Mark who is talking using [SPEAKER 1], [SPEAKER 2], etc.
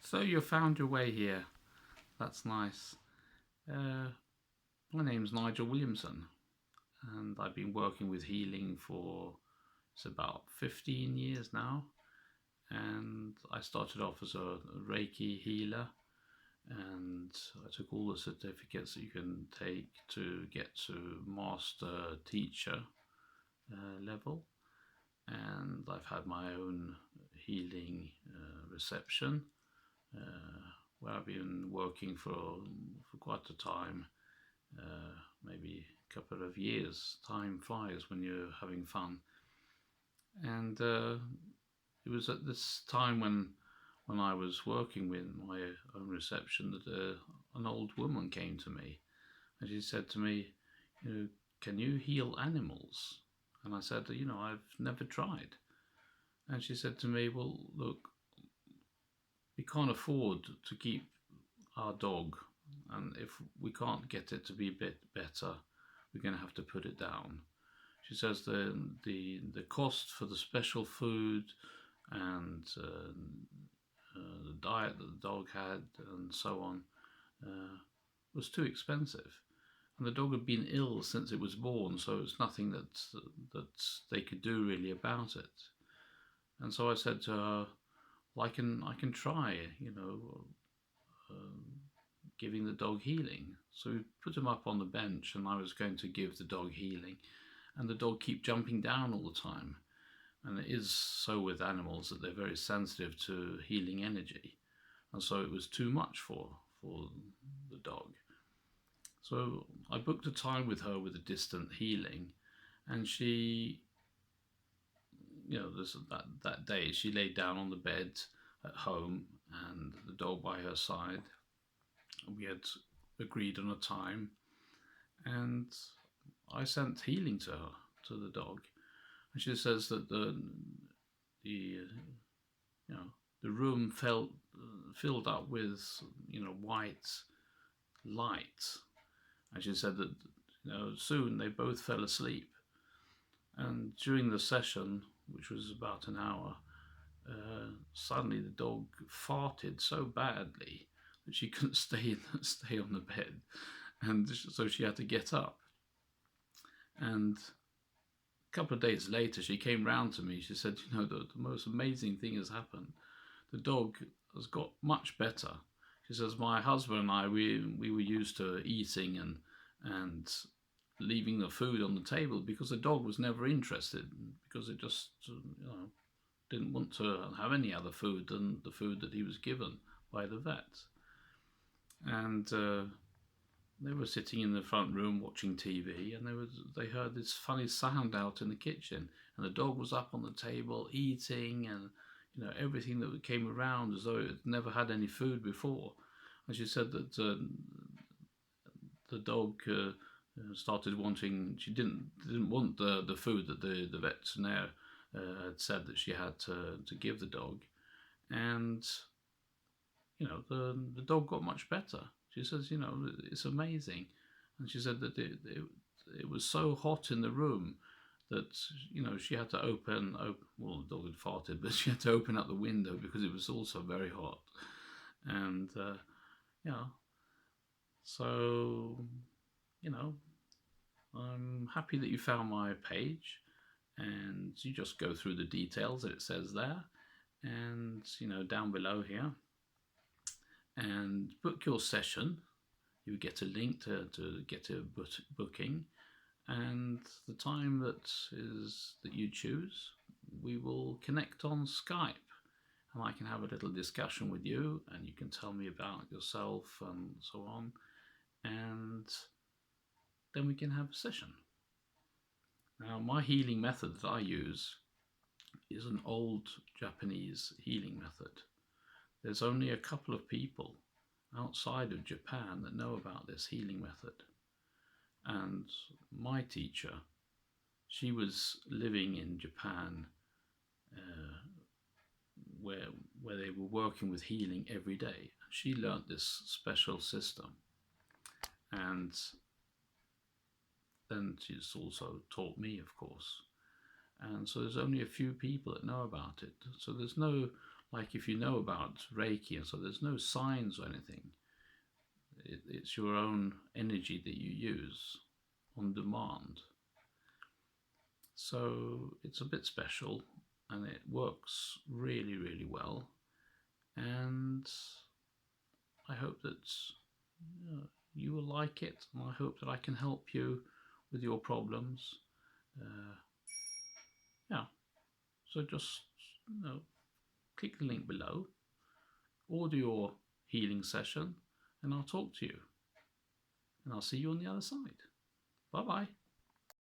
[SPEAKER 1] So you found your way here. That's nice. Uh, my name's Nigel Williamson, and I've been working with healing for it's about 15 years now. And I started off as a Reiki healer, and I took all the certificates that you can take to get to master teacher level. And I've had my own healing reception where I've been working for quite a time, maybe a couple of years. Time flies when you're having fun. And it was at this time when I was working with my own reception that an old woman came to me, and she said to me, you know, can you heal animals? And I said, I've never tried. And she said to me, well, look, we can't afford to keep our dog, and if we can't get it to be a bit better, we're going to have to put it down. She says the cost for the special food and the diet that the dog had and so on was too expensive, and the dog had been ill since it was born, so it's nothing that they could do really about it. And so I said to her, well, I can try, um, giving the dog healing. So we put him up on the bench, and I was going to give the dog healing, and the dog kept jumping down all the time. And it is so with animals that they're very sensitive to healing energy, and so it was too much for the dog. So I booked a time with her with a distant healing, and she, that day she laid down on the bed at home, and the dog by her side. We had agreed on a time, and I sent healing to her, to the dog, and she says that the the room filled up with white light, and she said that soon they both fell asleep, and during the session, which was about an hour, suddenly the dog farted so badly that she couldn't stay on the bed, and so she had to get up. And a couple of days later, she came round to me. She said, the most amazing thing has happened. The dog has got much better. She says, my husband and I, we were used to eating and leaving the food on the table because the dog was never interested, because it just didn't want to have any other food than the food that he was given by the vet. And they were sitting in the front room watching TV, and they heard this funny sound out in the kitchen, and the dog was up on the table eating, and everything that came around as though it never had any food before. And she said that the dog started wanting. She didn't want the food that the veterinarian had said that she had to give the dog, and the dog got much better. She says, it's amazing. And she said that it was so hot in the room that, she had to well, the dog had farted, but she had to open up the window because it was also very hot. And, so, I'm happy that you found my page, and you just go through the details that it says there, and, down below here, and book your session. You get a link to get a booking, and the time that you choose, we will connect on Skype, and I can have a little discussion with you, and you can tell me about yourself and so on, and then we can have a session. Now, my healing method that I use is an old Japanese healing method. There's only a couple of people outside of Japan that know about this healing method. And my teacher, she was living in Japan where they were working with healing every day. She learnt this special system, and then she's also taught me, of course. And so there's only a few people that know about it. So there's no like if you know about Reiki, and so there's no signs or anything. It's your own energy that you use on demand. So it's a bit special, and it works really, really well. And I hope that you will like it, and I hope that I can help you with your problems. Uh, yeah, so just click the link below, order your healing session, and I'll talk to you. And I'll see you on the other side. Bye bye.